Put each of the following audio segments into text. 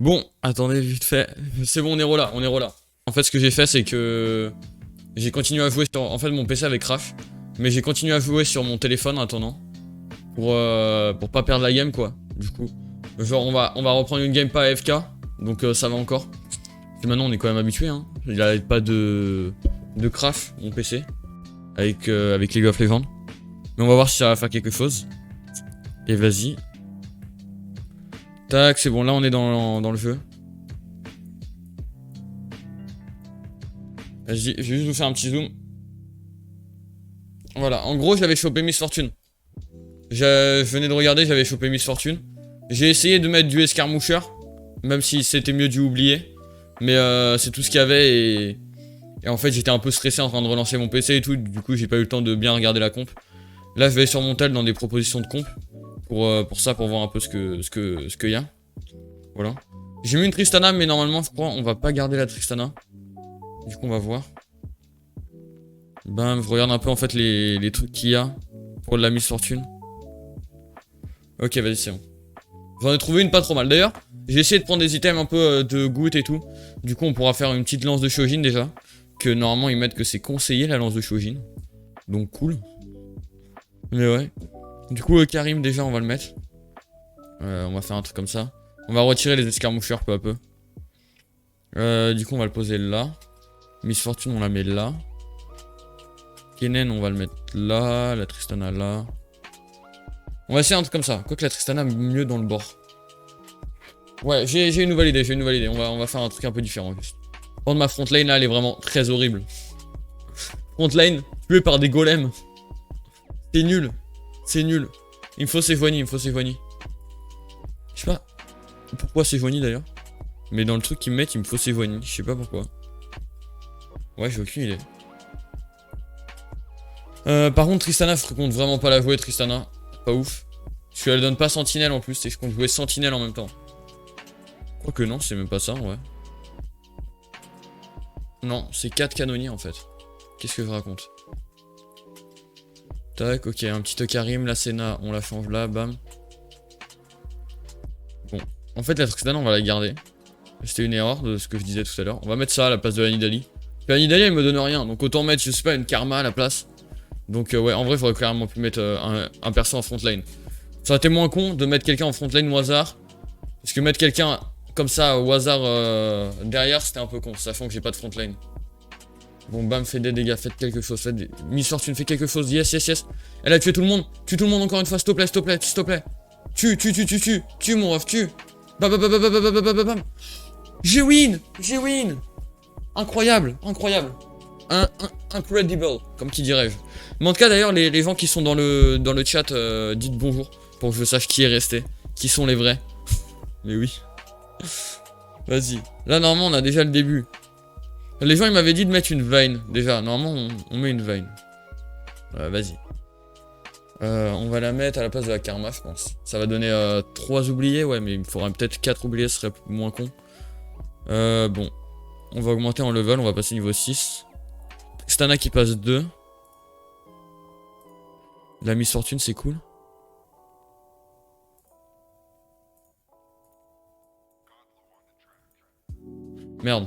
Bon, attendez, vite fait. C'est bon, on est là, on est là. En fait, ce que j'ai fait, c'est que j'ai continué à jouer sur... En fait, mon PC avait crash. Mais j'ai continué à jouer sur mon téléphone en attendant. Pour pas perdre la game, quoi. Du coup. Genre, on va reprendre une game pas AFK. Donc, ça va encore. Et maintenant, on est quand même habitué, hein. Il a pas de crash, mon PC. Avec League of Legends. Mais on va voir si ça va faire quelque chose. Et vas-y. Tac, c'est bon, là on est dans le jeu. Vas-y, je vais juste vous faire un petit zoom. Voilà, en gros j'avais chopé Miss Fortune. Je venais de regarder, j'avais chopé Miss Fortune. J'ai essayé de mettre du escarmoucheur. Même si c'était mieux dû oublier. Mais c'est tout ce qu'il y avait et en fait j'étais un peu stressé en train de relancer mon PC et tout. Du coup j'ai pas eu le temps de bien regarder la comp. Là je vais sur mon tel dans des propositions de comp. Pour voir un peu ce qu'il y a. Voilà. J'ai mis une Tristana, mais normalement, je crois, on va pas garder la Tristana. Du coup, on va voir. Bam, je regarde un peu en fait les trucs qu'il y a pour de la Miss Fortune. Ok, vas-y, c'est bon. J'en ai trouvé une pas trop mal. D'ailleurs, j'ai essayé de prendre des items un peu de gouttes et tout. Du coup, on pourra faire une petite lance de Shojin déjà. Que normalement, ils mettent que c'est conseillé la lance de Shojin. Donc, cool. Mais ouais. Du coup, Karim, déjà, on va le mettre. On va faire un truc comme ça. On va retirer les escarmoucheurs peu à peu. Du coup, on va le poser là. Miss Fortune, on la met là. Kennen, on va le mettre là. La Tristana là. On va essayer un truc comme ça. Quoique la Tristana mieux dans le bord. Ouais, j'ai une nouvelle idée, On va faire un truc un peu différent juste. Par contre, ma front lane là, elle est vraiment très horrible. Front lane, tuée par des golems. C'est nul. C'est nul. Il me faut Sejuani, Je sais pas pourquoi Sejuani d'ailleurs. Mais dans le truc qu'ils me mettent, il me faut Sejuani. Je sais pas pourquoi. Ouais, j'ai aucune idée. Par contre, Tristana, je compte vraiment pas la jouer, Tristana. Pas ouf. Parce qu'elle donne pas Sentinelle en plus, et je compte jouer Sentinelle en même temps. Quoique non, c'est même pas ça, ouais. Non, c'est 4 canonniers en fait. Qu'est-ce que je raconte? Tac, ok, un petit Okarim, la Senna, on la change là, bam. Bon, en fait, la Tristana, on va la garder. C'était une erreur de ce que je disais tout à l'heure. On va mettre ça à la place de la Nidalee. La Nidalee, elle me donne rien, donc autant mettre, je sais pas, une Karma à la place. Donc ouais, en vrai, j'aurais clairement pu mettre un perso en front lane. Ça aurait été moins con de mettre quelqu'un en front lane au hasard. Parce que mettre quelqu'un comme ça au hasard derrière, c'était un peu con, sachant que j'ai pas de front lane. Bon, bam, faites des dégâts, faites quelque chose. Miss Fortune, fais quelque chose. Yes, yes, yes. Elle a tué tout le monde. Tue tout le monde encore une fois, s'il te plaît, s'il te plaît, s'il te plaît. Tue, mon ref, tue. Bam, bam, bam, bam, bam, bam, bam, bam, bam. J'ai win. Incroyable. Incredible, comme qui dirais-je. Mais en tout cas, d'ailleurs, les gens qui sont dans le chat, dites bonjour. Pour que je sache qui est resté. Qui sont les vrais. Mais oui. Vas-y. Là, normalement, on a déjà le début. Les gens, ils m'avaient dit de mettre une Vayne. Déjà, normalement, on met une Vayne. Vas-y. On va la mettre à la place de la Karma, je pense. Ça va donner 3 oubliés, ouais, mais il me faudrait peut-être 4 oubliés, ce serait moins con. Bon. On va augmenter en level, on va passer niveau 6. Stana qui passe 2. La Miss Fortune, c'est cool. Merde.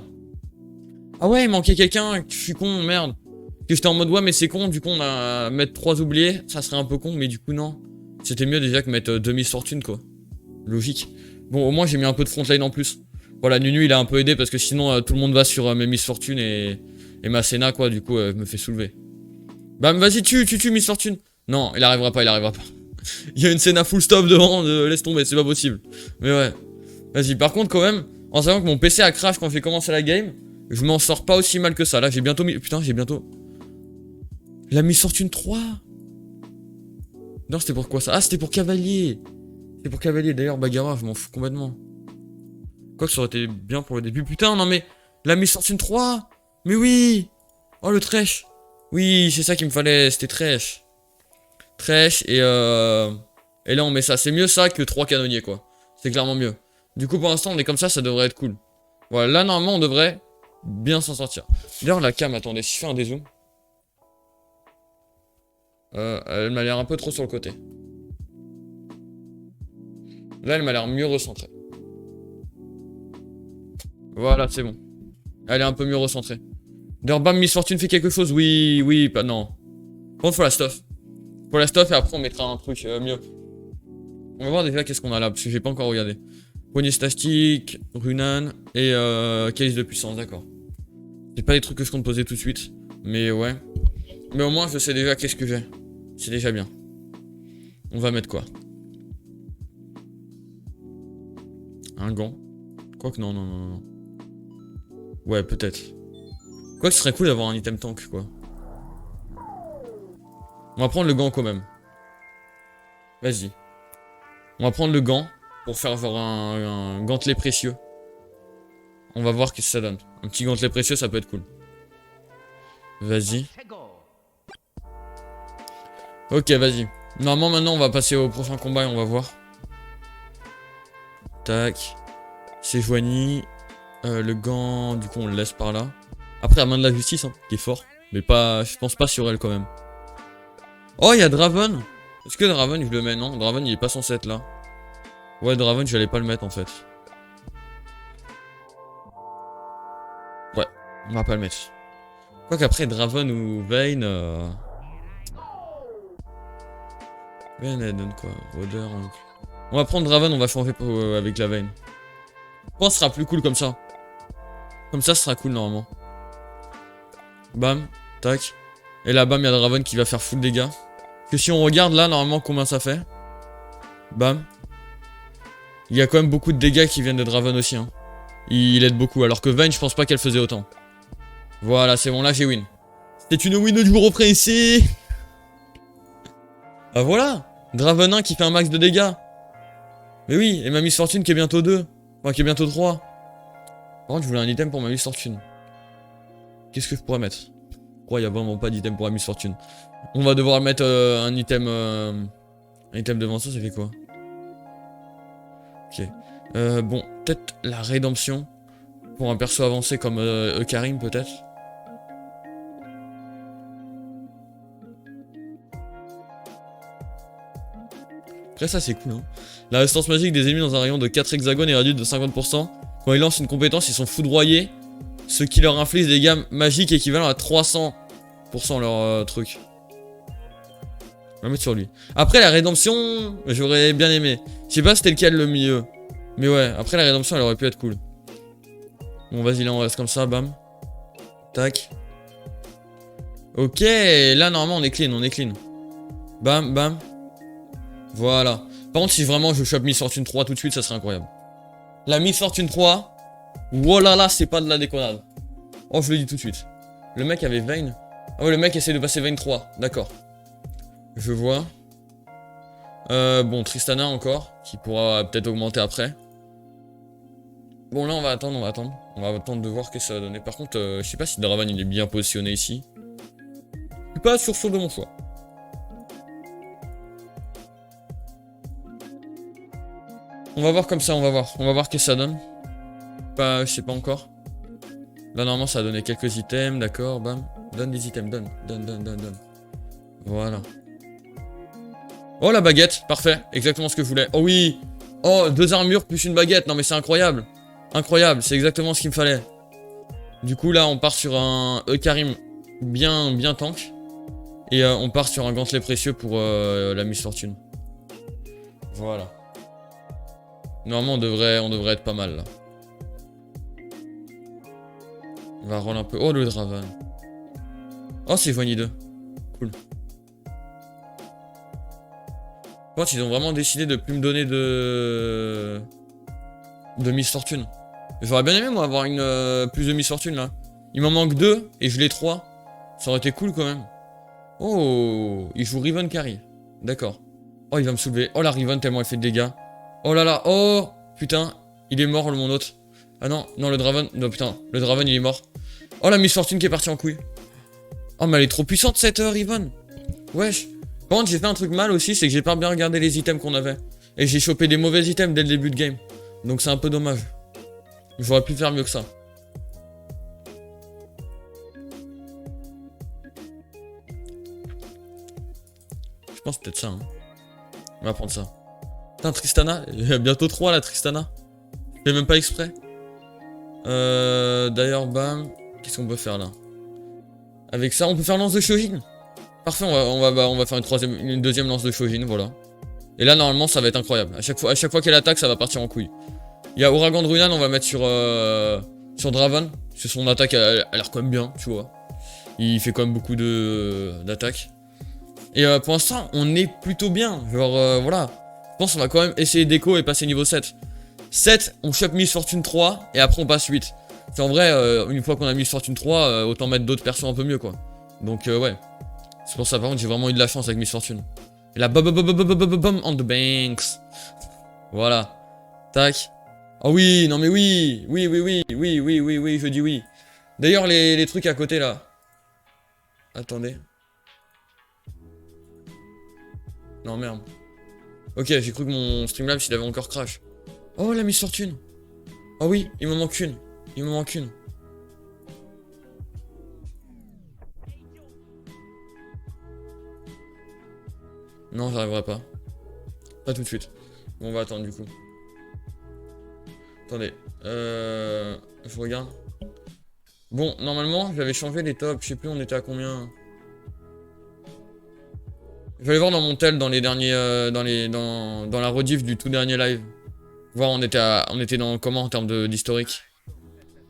Ah ouais, il manquait quelqu'un, je suis con, merde. Que j'étais en mode ouais, mais c'est con, du coup on a mettre 3 oubliés, ça serait un peu con, mais du coup non. C'était mieux déjà que mettre 2 Miss Fortune quoi. Logique. Bon, au moins j'ai mis un peu de frontline en plus. Voilà, Nunu il a un peu aidé parce que sinon tout le monde va sur mes Miss Fortune et ma Senna quoi, du coup me fait soulever. Bam, vas-y, tue Miss Fortune. Non, il arrivera pas. Il y a une Senna full stop devant, laisse tomber, c'est pas possible. Mais ouais. Vas-y, par contre, quand même, en sachant que mon PC a crash quand j'ai commencé la game, je m'en sors pas aussi mal que ça. Là, j'ai bientôt mis. Putain, j'ai bientôt. La Miss Fortune 3. Non, c'était pour quoi ça? Ah, c'était pour Cavalier. C'était pour Cavalier, d'ailleurs, Bagara, je m'en fous complètement. Quoi que ça aurait été bien pour le début. Putain, non mais. La Miss Fortune 3. Mais oui. Oh, le trash. Oui, c'est ça qu'il me fallait, c'était trash. Trash, et là, on met ça. C'est mieux ça que 3 canonniers, quoi. C'est clairement mieux. Du coup, pour l'instant, on est comme ça devrait être cool. Voilà, là, normalement, on devrait bien s'en sortir. D'ailleurs, la cam, attendez, si je fais un dézoom. Elle m'a l'air un peu trop sur le côté. Là, elle m'a l'air mieux recentrée. Voilà, c'est bon. Elle est un peu mieux recentrée. D'ailleurs, bam, Miss Fortune fait quelque chose. Oui, oui, pas non. Par contre, faut la stuff. Faut la stuff et après on mettra un truc mieux. On va voir déjà qu'est-ce qu'on a là, parce que j'ai pas encore regardé. Poignée statique, Runan et calice de puissance, d'accord. C'est pas des trucs que je compte poser tout de suite. Mais ouais. Mais au moins je sais déjà qu'est-ce que j'ai. C'est déjà bien. On va mettre quoi? Un gant. Quoique non, non, non, non. Ouais, peut-être. Quoique ce serait cool d'avoir un item tank, quoi. On va prendre le gant quand même. Vas-y. On va prendre le gant pour faire genre un gantelet précieux. On va voir ce que ça donne. Un petit gantelet précieux, ça peut être cool. Vas-y. Ok, vas-y. Normalement, maintenant, on va passer au prochain combat et on va voir. Tac. C'est Joigny. Le gant, du coup, on le laisse par là. Après, la main de la justice, hein, qui est fort. Mais pas, je pense pas sur elle quand même. Oh, il y a Draven. Est-ce que Draven, je le mets? Non, Draven, il est pas censé être là. Ouais, Draven, j'allais pas le mettre en fait. Ouais, on va pas le mettre. Quoi qu'après, Draven ou Vayne. Vayne, elle donne quoi? Odeur. On va prendre Draven, on va changer pour, avec la Vayne. Je pense que ce sera plus cool comme ça. Comme ça, ce sera cool normalement. Bam, tac. Et là, bam, il y a Draven qui va faire full dégâts. Que si on regarde là, normalement, combien ça fait? Bam. Il y a quand même beaucoup de dégâts qui viennent de Draven aussi. Hein. Il aide beaucoup. Alors que Vayne, je pense pas qu'elle faisait autant. Voilà, c'est bon, là j'ai win. C'était une win du gros pressé. Ah voilà. Draven 1 qui fait un max de dégâts. Mais oui, et ma Miss Fortune qui est bientôt 2. Enfin, qui est bientôt 3. Par contre, je voulais un item pour ma Miss Fortune. Qu'est-ce que je pourrais mettre? Je crois qu'il n'y a vraiment pas d'item pour la Miss Fortune. On va devoir mettre un item devant ça, ça fait quoi? Ok. Bon, peut-être la rédemption. Pour un perso avancé comme Karim, peut-être. Après ça c'est cool hein. La résistance magique des ennemis dans un rayon de 4 hexagones est réduite de 50%. Quand ils lancent une compétence, ils sont foudroyés. Ce qui leur inflige des dégâts magiques équivalents à 300% leur truc. On va mettre sur lui. Après la rédemption, j'aurais bien aimé. Je sais pas si c'était lequel le mieux. Mais ouais, après la rédemption elle aurait pu être cool. Bon vas-y là on reste comme ça, bam. Tac. Ok, là normalement on est clean, Bam, bam. Voilà. Par contre, si vraiment je chope Miss Fortune 3 tout de suite, ça serait incroyable. La Miss Fortune 3, voilà là, c'est pas de la déconnade. Oh, je le dis tout de suite. Le mec avait Vayne. Ah ouais, le mec essaie de passer Vayne 3. D'accord. Je vois. Bon, Tristana encore, qui pourra peut-être augmenter après. Bon, là, on va attendre. On va attendre de voir ce que ça va donner. Par contre, je sais pas si Draven il est bien positionné ici. Je suis pas sûr de mon choix. On va voir comme ça, on va voir ce que ça donne. Pas, je sais pas encore. Là, normalement, ça a donné quelques items, d'accord, bam. Donne des items, donne. Voilà. Oh, la baguette, parfait, exactement ce que je voulais. Oh oui. Oh, 2 armures plus une baguette, non mais c'est incroyable. Incroyable, c'est exactement ce qu'il me fallait. Du coup, là, on part sur un Karim bien tank. Et on part sur un gantelet précieux pour la Miss Fortune. Voilà. Normalement, on devrait être pas mal, là. On va roll un peu. Oh, le Draven. Oh, c'est Joigny 2. Cool. Je pense qu'ils ont vraiment décidé de plus me donner de Miss Fortune. J'aurais bien aimé, moi, avoir une plus de Miss Fortune, là. Il m'en manque 2, et je l'ai 3. Ça aurait été cool, quand même. Oh, il joue Riven Carry. D'accord. Oh, il va me soulever. Oh, la Riven, tellement elle fait de dégâts. Oh là là, oh putain, il est mort mon autre. Ah non, non le Draven, non putain, le Draven il est mort. Oh la Miss Fortune qui est partie en couille. Oh mais elle est trop puissante cette Riven. Wesh. Par contre j'ai fait un truc mal aussi, c'est que j'ai pas bien regardé les items qu'on avait. Et j'ai chopé des mauvais items dès le début de game. Donc c'est un peu dommage. J'aurais pu faire mieux que ça. Je pense peut-être ça hein. On va prendre ça. Putain, Tristana, il y a bientôt 3 là, Tristana. Je fais même pas exprès. D'ailleurs, bam. Qu'est-ce qu'on peut faire là? Avec ça, on peut faire lance de Shojin. Parfait, on va faire une deuxième lance de Shojin, voilà. Et là, normalement, ça va être incroyable. À chaque fois qu'elle attaque, ça va partir en couille. Il y a Ouragan de Runan, on va mettre sur Draven. Parce que son attaque, elle a l'air quand même bien, tu vois. Il fait quand même beaucoup d'attaques. Et pour l'instant, on est plutôt bien. Genre, voilà. Je pense qu'on va quand même essayer d'écho et passer niveau 7. 7, on chope Miss Fortune 3, et après on passe 8. C'est en vrai, une fois qu'on a Miss Fortune 3, autant mettre d'autres persos un peu mieux, quoi. Donc, ouais. C'est pour ça, par contre, j'ai vraiment eu de la chance avec Miss Fortune. Et là, bum on the banks. Voilà. Tac. Oh oui, non mais oui. Oui, je dis oui. D'ailleurs, les trucs à côté, là. Attendez. Non, merde. Ok, j'ai cru que mon Streamlabs, il avait encore crash. Oh, la Miss Fortune. Oh oui, il me manque une. Il me manque une. Non, j'arriverai pas. Pas tout de suite. Bon, on va attendre du coup. Attendez. Je regarde. Bon, normalement, j'avais changé les tops. Je sais plus, on était à combien. Je vais aller voir dans mon tel, dans les derniers. Dans la rediff du tout dernier live. Voir, on était dans comment en termes d'historique.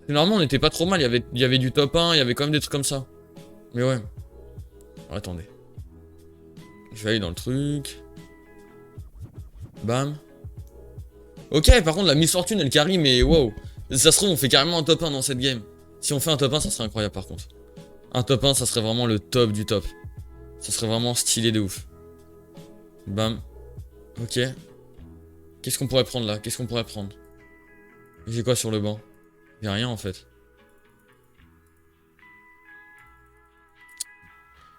Normalement, on était pas trop mal. Il y avait du top 1, il y avait quand même des trucs comme ça. Mais ouais. Alors, attendez. Je vais aller dans le truc. Bam. Ok, par contre, la Miss Fortune, elle carry, mais wow. Ça se trouve, on fait carrément un top 1 dans cette game. Si on fait un top 1, ça serait incroyable par contre. Un top 1, ça serait vraiment le top du top. Ça serait vraiment stylé de ouf. Bam. Ok. Qu'est-ce qu'on pourrait prendre là? Qu'est-ce qu'on pourrait prendre? J'ai quoi sur le banc? J'ai rien en fait.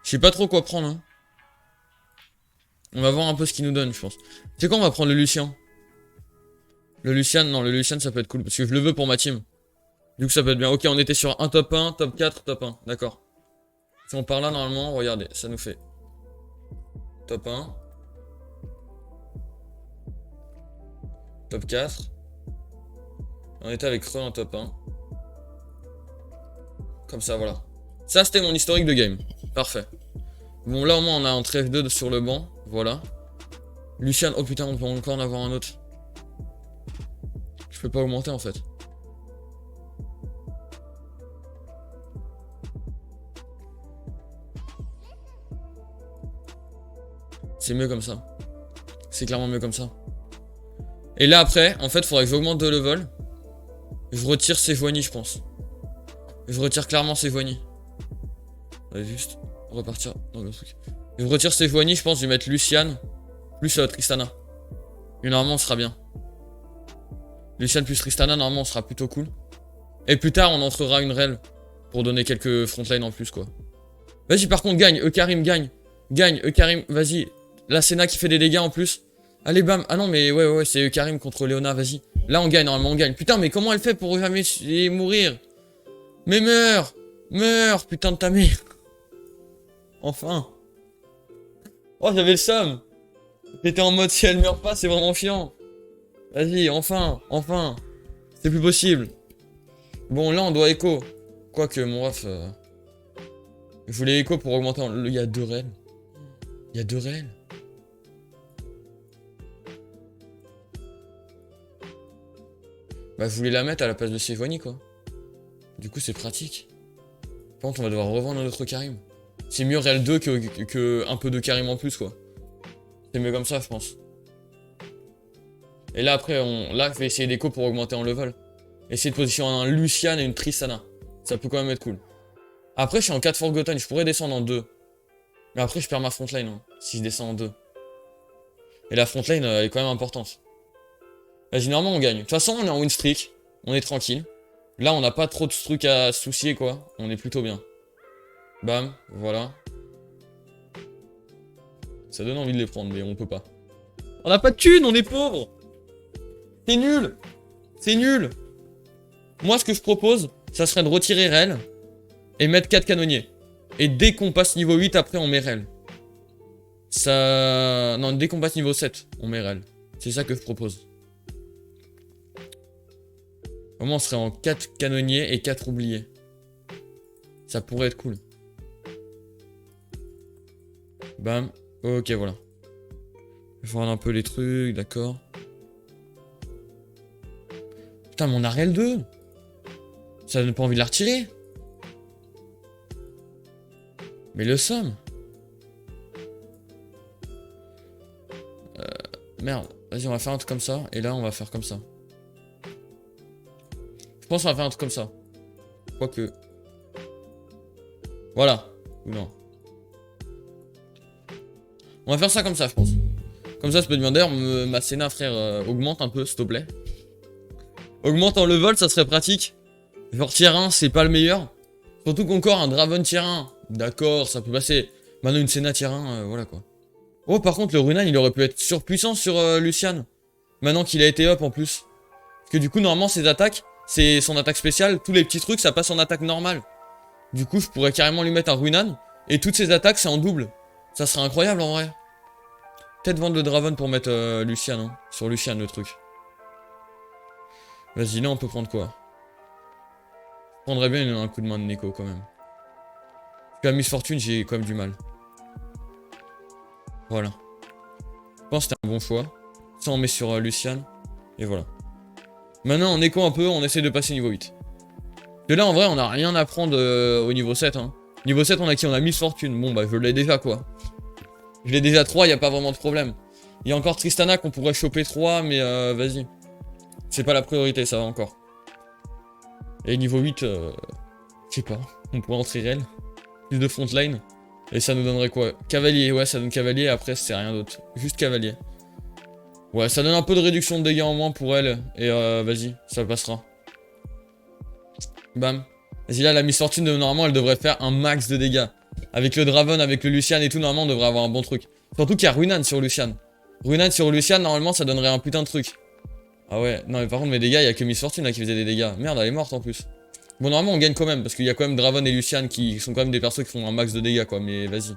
Je sais pas trop quoi prendre, hein. On va voir un peu ce qu'il nous donne, je pense. C'est quoi, on va prendre le Lucian? Le Lucian, non, le Lucian ça peut être cool parce que je le veux pour ma team. Du coup ça peut être bien. Ok, on était sur un top 1, top 4, top 1. D'accord. Si on part là normalement, regardez, ça nous fait top 1. Top 4. On était avec Creux en top 1. Comme ça, voilà. Ça c'était mon historique de game. Parfait. Bon là au moins on a un F2 sur le banc. Voilà. Lucian, oh putain, on peut encore en avoir un autre. Je peux pas augmenter en fait. C'est mieux comme ça. C'est clairement mieux comme ça. Et là après, en fait, faudrait que j'augmente de level. Je retire Sejuani, je pense. Je retire clairement Sejuani. On va juste repartir dans le truc. Je retire Sejuani, je pense, je vais mettre Lucian plus Tristana. Et normalement, on sera bien. Lucian plus Tristana, normalement, on sera plutôt cool. Et plus tard, on entrera une rel pour donner quelques frontlines en plus, quoi. Vas-y, par contre, gagne. Eukarim, gagne. Gagne, Eukarim, vas-y. La Senna qui fait des dégâts en plus. Allez, bam. Ah non, mais ouais, c'est Eukarim contre Léona, vas-y. Là, on gagne, normalement, on gagne. Putain, mais comment elle fait pour jamais mourir? Mais meurs! Meurs, putain de ta mère! Enfin! Oh, j'avais le seum! J'étais en mode si elle meurt pas, c'est vraiment chiant. Vas-y, enfin. C'est plus possible. Bon, là, on doit écho. Quoique, mon ref... Je voulais écho pour augmenter... Il y a 2 rels. Il y a 2 rels. Bah, je voulais la mettre à la place de Sejuani, quoi. Du coup, c'est pratique. Par contre, on va devoir revendre un autre Karim. C'est mieux Rel 2 que un peu de Karim en plus, quoi. C'est mieux comme ça, je pense. Et là, après, là, je vais essayer d'écho pour augmenter en level. Essayer de positionner un Lucian et une Tristana. Ça peut quand même être cool. Après, je suis en 4 Forgotten, je pourrais descendre en 2. Mais après, je perds ma frontline, hein, si je descends en 2. Et la frontline, elle est quand même importante. Vas-y, normalement, on gagne. De toute façon, on est en win streak. On est tranquille. Là, on n'a pas trop de trucs à soucier, quoi. On est plutôt bien. Bam, voilà. Ça donne envie de les prendre, mais on peut pas. On n'a pas de thunes, on est pauvres. C'est nul. C'est nul. Moi, ce que je propose, ça serait de retirer Rel et mettre 4 canonniers. Et dès qu'on passe niveau 8, après, on met Rel. Ça... Non, dès qu'on passe niveau 7, on met Rel. C'est ça que je propose. Au moins, on serait en 4 canonniers et 4 oubliés. Ça pourrait être cool. Bam. Ok, voilà. Je vais voir un peu les trucs, d'accord. Putain, mais on a Réel 2. Ça donne pas envie de la retirer. Mais le somme. Merde. Vas-y, on va faire un truc comme ça. Et là, on va faire comme ça. Je pense qu'on va faire un truc comme ça. Quoique. Voilà. Ou non. On va faire ça comme ça, je pense. Comme ça peut être bien. D'ailleurs, ma Sénat, frère, augmente un peu, s'il te plaît. Augmente en level, ça serait pratique. Genre tier 1, c'est pas le meilleur. Surtout qu'encore un Draven tier 1. D'accord, ça peut passer. Maintenant, une Sénat tier 1, voilà quoi. Oh, par contre, le Runan, il aurait pu être surpuissant sur Lucian. Maintenant qu'il a été up en plus. Parce que du coup, normalement, ses attaques, c'est son attaque spéciale. Tous les petits trucs, ça passe en attaque normale. Du coup, je pourrais carrément lui mettre un Runan. Et toutes ses attaques, c'est en double. Ça serait incroyable en vrai. Peut-être vendre le Draven pour mettre Lucian, hein. Sur Lucian, le truc. Vas-y, là, on peut prendre quoi? Je prendrais bien un coup de main de Neko, quand même. Parce qu'à Miss Fortune, j'ai quand même du mal. Voilà. Je pense que c'était un bon choix. Ça, on met sur Lucian. Et voilà. Maintenant, on écho un peu, on essaie de passer niveau 8. Et là, en vrai, on a rien à prendre au niveau 7. Hein. Niveau 7, on a qui? On a Miss Fortune. Bon, bah, je l'ai déjà, quoi. Je l'ai déjà 3, y a pas vraiment de problème. Il y a encore Tristana qu'on pourrait choper 3, mais vas-y. C'est pas la priorité, ça va encore. Et niveau 8, je sais pas. On pourrait entrer Réel. Plus de frontline. Et ça nous donnerait quoi? Cavalier, ouais, ça donne cavalier, après c'est rien d'autre. Juste cavalier. Ouais, ça donne un peu de réduction de dégâts en moins pour elle. Et vas-y, ça passera. Bam. Vas-y, là, la Miss Fortune, normalement, elle devrait faire un max de dégâts. Avec le Draven, avec le Lucian et tout, normalement, on devrait avoir un bon truc. Surtout qu'il y a Runan sur Lucian. Runan sur Lucian, normalement, ça donnerait un putain de truc. Ah ouais, non, mais par contre, mes dégâts, il y a que Miss Fortune là qui faisait des dégâts. Merde, elle est morte en plus. Bon, normalement, on gagne quand même, parce qu'il y a quand même Draven et Lucian qui sont quand même des persos qui font un max de dégâts, quoi. Mais vas-y.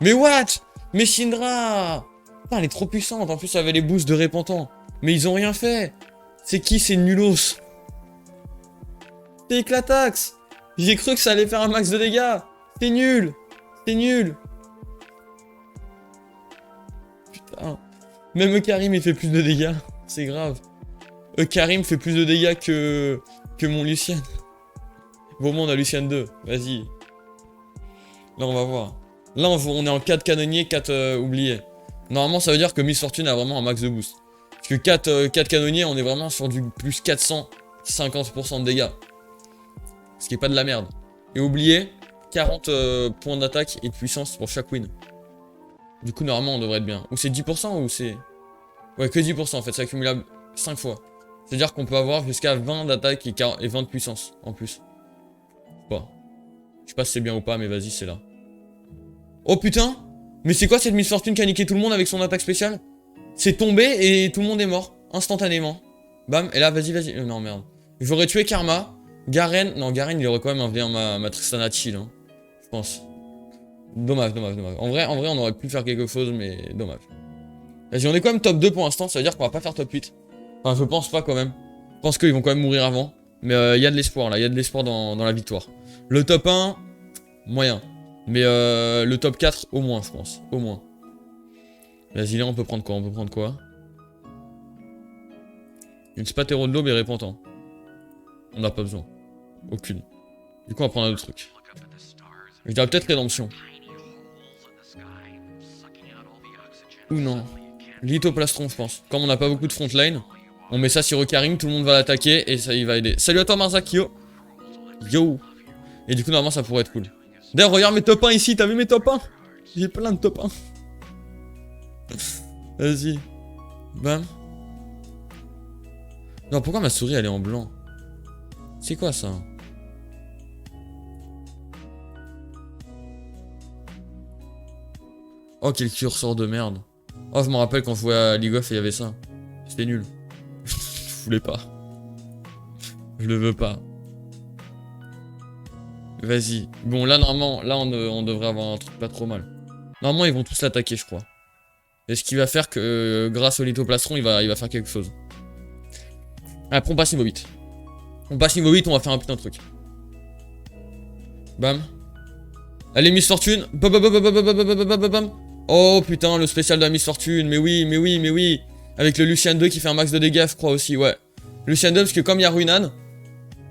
Mais what? Mais Syndra! Putain, elle est trop puissante. En plus, elle avait les boosts de Répentant. Mais ils ont rien fait. C'est qui ces nulos? C'est Éclatax. J'ai cru que ça allait faire un max de dégâts. C'est nul. C'est nul. Putain. Même Karim, il fait plus de dégâts. C'est grave. Karim fait plus de dégâts que mon Lucian. Bon, moi, on a Lucian 2. Vas-y. Là, on va voir. Là, on est en 4 canonniers, 4 oubliés. Normalement, ça veut dire que Miss Fortune a vraiment un max de boost. Parce que 4 canonniers, on est vraiment sur du plus 450% de dégâts. Ce qui est pas de la merde. Et oublié, 40 points d'attaque et de puissance pour chaque win. Du coup, normalement, on devrait être bien. Ou c'est 10% ou c'est... Ouais, que 10% en fait, c'est accumulable 5 fois. C'est-à-dire qu'on peut avoir jusqu'à 20 d'attaque et 20 de puissance en plus. Bon. Je sais pas si c'est bien ou pas, mais vas-y, c'est là. Oh putain! Mais c'est quoi cette Miss Fortune qui a niqué tout le monde avec son attaque spéciale? C'est tombé et tout le monde est mort. Instantanément. Bam, et là, vas-y, vas-y. Non, merde. J'aurais tué Karma. Garen. Non, Garen, il aurait quand même enlevé ma Tristana chill, hein. Je pense. Dommage, dommage, dommage. En vrai, on aurait pu faire quelque chose, mais dommage. Vas-y, on est quand même top 2 pour l'instant, ça veut dire qu'on va pas faire top 8. Enfin, je pense pas quand même. Je pense qu'ils vont quand même mourir avant. Mais il y a de l'espoir là, il y a de l'espoir dans la victoire. Le top 1, moyen. Mais le top 4, au moins, je pense. Au moins. Vas-y, là, on peut prendre quoi? On peut prendre quoi? Une Spatero de l'aube et Répentant. On n'a pas besoin. Aucune. Du coup, on va prendre un autre truc. Je dirais peut-être Rédemption. Ou non. Lithoplastron, je pense. Comme on n'a pas beaucoup de frontline, on met ça sur Karim, tout le monde va l'attaquer et ça il va aider. Salut à toi Marzak, yo. Yo. Et du coup, normalement, ça pourrait être cool. D'ailleurs, regarde mes top 1 ici, t'as vu mes top 1? J'ai plein de top 1. Vas-y. Bam. Non, pourquoi ma souris elle est en blanc? C'est quoi ça? Oh, quel curseur de merde. Oh, je me rappelle quand je jouais à League of, il y avait ça. C'était nul. Je voulais pas. Je le veux pas. Vas-y. Bon, là, normalement, là, on devrait avoir un truc pas trop mal. Normalement, ils vont tous l'attaquer, je crois. Et ce qui va faire que, grâce au lithoplastron, il va faire quelque chose. Après, on passe niveau 8. On passe niveau 8, on va faire un putain de truc. Bam. Allez, Miss Fortune. Bam, bam, bam, bam, bam, bam, bam, bam, bam, bam. Oh putain, le spécial de la Miss Fortune. Mais oui, mais oui, mais oui. Avec le Lucian 2 qui fait un max de dégâts, je crois aussi, ouais. Lucian 2, parce que comme il y a Ruinan,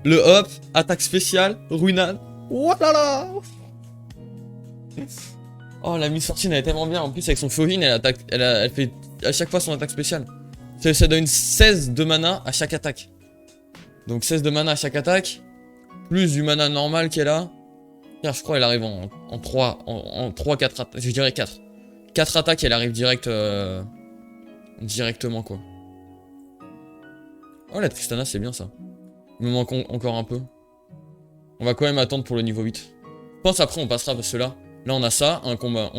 le hop, attaque spéciale, Ruinan. Oh là là. Oh, la Miss Fortune, elle est tellement bien. En plus, avec son Faurin, elle attaque, elle fait à chaque fois son attaque spéciale. Ça donne 16 de mana à chaque attaque. Donc 16 de mana à chaque attaque. Plus du mana normal qu'elle a. Je crois qu'elle arrive en 3, 4 attaques. Je dirais 4. 4 attaques, elle arrive directement, quoi. Oh, la Tristana, c'est bien, ça. Il me manque encore un peu. On va quand même attendre pour le niveau 8. Je pense après, on passera, parce que là, on a ça, un combat.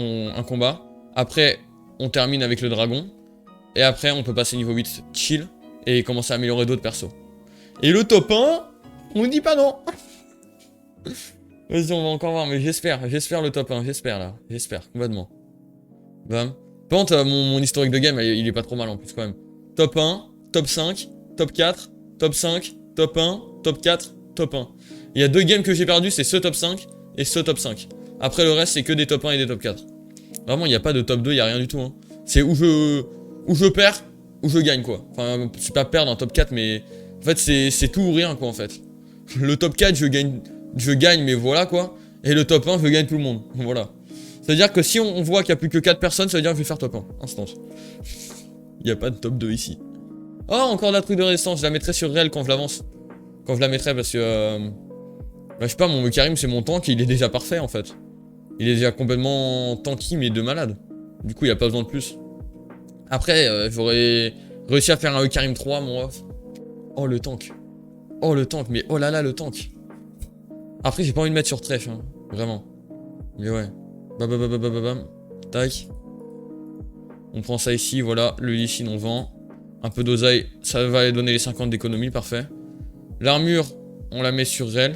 Après, on termine avec le dragon. Et après, on peut passer niveau 8 chill. Et commencer à améliorer d'autres persos. Et le top 1, on dit pas non. Vas-y, on va encore voir, mais j'espère le top 1, j'espère complètement. Bam. Par contre, mon historique de game, il est pas trop mal en plus quand même. Top 1, top 5, top 4, top 5, top 1, top 4, top 1. Il y a 2 games que j'ai perdu, c'est ce top 5 et ce top 5. Après le reste, c'est que des top 1 et des top 4. Vraiment, il n'y a pas de top 2, il n'y a rien du tout. Hein. C'est où je perds, où je gagne quoi. Enfin, c'est pas perdre un top 4, mais en fait, c'est tout ou rien quoi en fait. Le top 4, je gagne, mais voilà quoi. Et le top 1, je gagne tout le monde. Voilà. C'est-à-dire que si on voit qu'il n'y a plus que 4 personnes, ça veut dire que je vais faire top 1. Instant. Il n'y a pas de top 2 ici. Oh, encore la truc de résistance. Je la mettrai sur réel quand je l'avance. Quand je la mettrai parce que... bah, je sais pas, mon Karim, c'est mon tank. Il est déjà parfait en fait. Il est déjà complètement tanky, mais de malade. Du coup, il n'y a pas besoin de plus. Après, j'aurais réussi à faire un Karim 3, mon off. Oh, le tank. Oh, le tank. Mais oh là là, le tank. Après, j'ai pas envie de mettre sur trèfle. Hein. Vraiment. Mais ouais. Bam, bam, bam, bam, bam, bam. Tac. On prend ça ici, voilà. Le Lee Sin, on vend. Un peu d'oseille, ça va aller donner les 50 d'économie, parfait. L'armure, on la met sur Rel.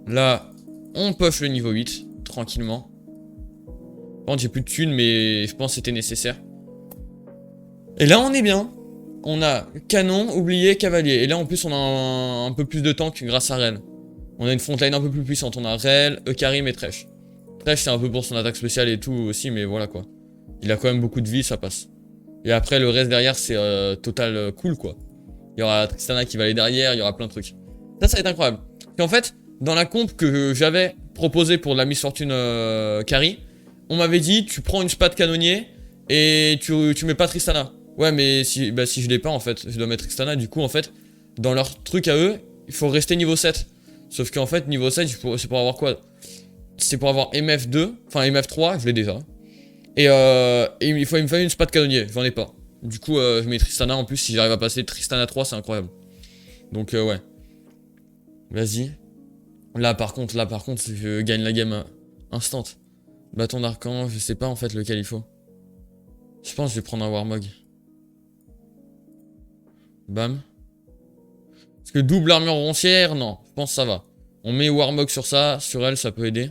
Là, on push le niveau 8, tranquillement. Par contre, j'ai plus de thunes, mais je pense que c'était nécessaire. Et là, on est bien. On a canon, oublié, cavalier. Et là, en plus, on a un peu plus de tank grâce à Rel. On a une frontline un peu plus puissante. On a Rel, Karim et Thresh. Thresh, c'est un peu pour son attaque spéciale et tout aussi, mais voilà quoi. Il a quand même beaucoup de vie, ça passe. Et après, le reste derrière, c'est total cool, quoi. Il y aura Tristana qui va aller derrière, il y aura plein de trucs. Ça va être incroyable. Et en fait, dans la comp que j'avais proposée pour la Miss Fortune Carry, on m'avait dit, tu prends une spat canonnier et tu mets pas Tristana. Ouais, mais si je l'ai pas, en fait, je dois mettre Tristana. Du coup, en fait, dans leur truc à eux, il faut rester niveau 7. Sauf qu'en fait, niveau 7, c'est pour avoir quoi? C'est pour avoir MF2, enfin MF3, je l'ai déjà. Et il me fallait une spat canonnier, j'en ai pas. Du coup, je mets Tristana en plus, si j'arrive à passer Tristana 3, c'est incroyable. Donc, ouais. Vas-y. Là, par contre, je gagne la game instant. Bâton d'archange, je sais pas en fait lequel il faut. Je pense que je vais prendre un Warmog. Bam. Parce que double armure roncière, non, je pense que ça va. On met Warmog sur ça, sur elle, ça peut aider.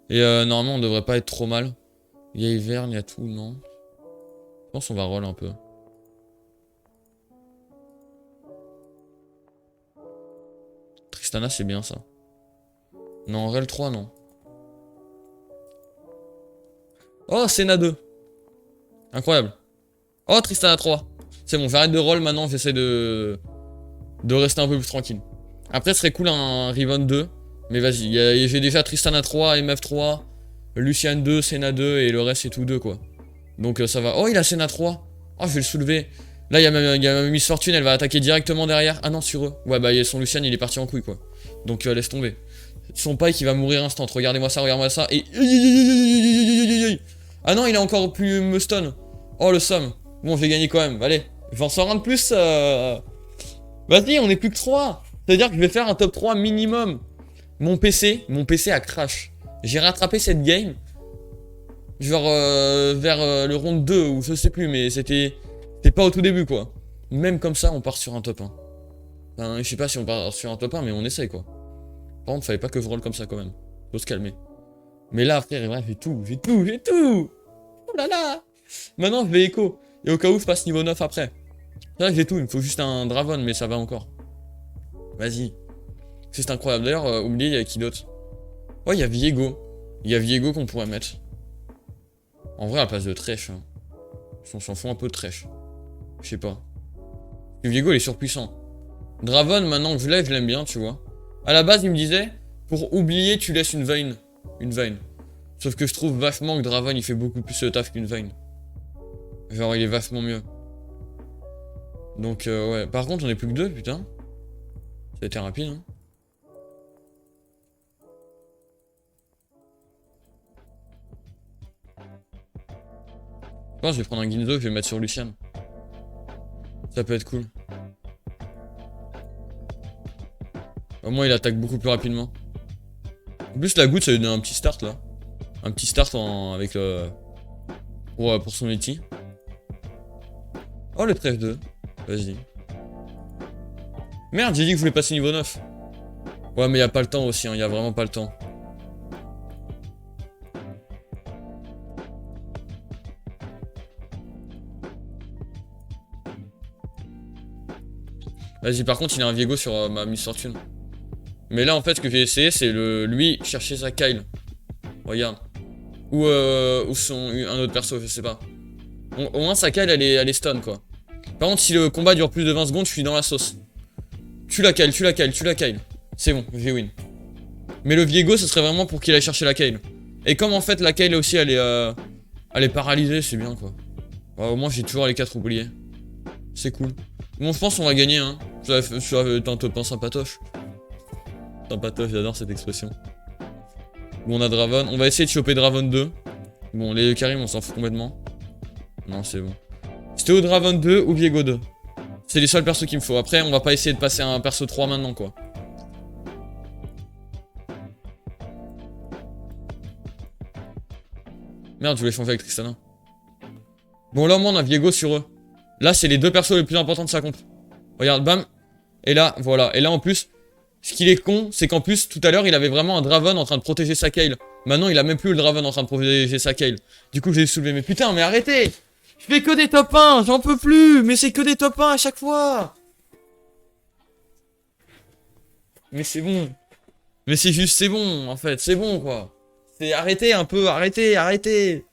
Et normalement, on devrait pas être trop mal. Il y a Hiverne, il y a tout, non. Je pense qu'on va roll un peu. Tristana, c'est bien ça. Non, Rel 3, non. Oh, Senna 2. Incroyable. Oh, Tristana 3. C'est bon, j'arrête de roll maintenant, j'essaie de rester un peu plus tranquille. Après, ce serait cool un Riven 2. Mais vas-y, j'ai déjà Tristana 3, MF 3, Lucian 2, Senna 2 et le reste c'est tout 2 quoi. Donc ça va. Oh, il a Senna 3. Oh, je vais le soulever. Là, il y a ma Miss Fortune, elle va attaquer directement derrière. Ah non, sur eux. Ouais, bah son Lucian, il est parti en couille quoi. Donc laisse tomber. Son paille qui va mourir instant. Regardez-moi ça, et... Ah non, il a encore plus me stun. Oh, le somme. Bon, je vais gagner quand même. Allez, j'en sors un de plus. Vas-y, on est plus que 3. C'est-à-dire que je vais faire un top 3 minimum. Mon PC a crash. J'ai rattrapé cette game. Genre vers le round 2 ou je sais plus, mais c'était pas au tout début quoi. Même comme ça, on part sur un top 1. Enfin, je sais pas si on part sur un top 1, mais on essaye quoi. Par contre, fallait pas que je roll comme ça quand même. Faut se calmer. Mais là, frère, bref, j'ai tout. Oh là là. Maintenant, je vais écho. Et au cas où, je passe niveau 9 après. Là, j'ai tout. Il me faut juste un Draven, mais ça va encore. Vas-y. C'est incroyable. D'ailleurs, oubliez, il y a qui d'autre? Ouais, il y a Viego. Il y a Viego qu'on pourrait mettre. En vrai, à la place de Thresh. Hein. On s'en fout un peu de Thresh. Je sais pas. Le Viego, il est surpuissant. Draven, maintenant que je l'ai, je l'aime bien, tu vois. À la base, il me disait, pour oublier, tu laisses une Vayne. Une Vayne. Sauf que je trouve vachement que Draven, il fait beaucoup plus le taf qu'une Vayne. Genre, il est vachement mieux. Donc, ouais. Par contre, on est plus que deux, putain. Ça a été rapide, hein. Je pense que je vais prendre un Guindo, je vais le mettre sur Lucian. Ça peut être cool. Au moins, il attaque beaucoup plus rapidement. En plus, la goutte, ça lui donne un petit start, là. Un petit start avec pour son ulti. Oh, le trèfle 2. Vas-y. Merde, j'ai dit que je voulais passer niveau 9. Ouais, mais y a pas le temps aussi, hein. Y a vraiment pas le temps. Vas-y, par contre, il a un Viego sur ma Miss Fortune. Mais là, en fait, ce que j'ai essayé, c'est lui chercher sa Kyle. Regarde. Ou un autre perso, je sais pas. Au moins, sa Kyle, elle est stun, quoi. Par contre, si le combat dure plus de 20 secondes, je suis dans la sauce. Tu la Kyle, tu la Kyle, tu la Kyle. C'est bon, j'ai win. Mais le Viego, ce serait vraiment pour qu'il aille chercher la Kyle. Et comme en fait, la Kyle aussi, elle est paralysée, c'est bien, quoi. Ouais, au moins, j'ai toujours les 4 oubliés. C'est cool. Bon, je pense qu'on va gagner, hein. Je suis un top 1 sympatoche. Sympatoche, j'adore cette expression. Bon, on a Draven. On va essayer de choper Draven 2. Bon, les Karim, on s'en fout complètement. Non, c'est bon. C'était au Draven 2 ou Viego 2. C'est les seuls persos qu'il me faut. Après, on va pas essayer de passer à un perso 3 maintenant, quoi. Merde, je voulais changer avec Tristana. Bon, là, au moins, on a Viego sur eux. Là, c'est les deux persos les plus importants de sa comp. Regarde, bam. Et là, voilà. Et là, en plus, ce qui est con, c'est qu'en plus, tout à l'heure, il avait vraiment un Draven en train de protéger sa Kale. Maintenant, il a même plus le Draven en train de protéger sa Kale. Du coup, j'ai soulevé. Mais putain, mais arrêtez! Je fais que des top 1, j'en peux plus! Mais c'est que des top 1 à chaque fois! Mais c'est bon. Mais c'est juste, c'est bon, en fait. C'est bon, quoi. C'est arrêtez un peu, arrêtez, arrêtez!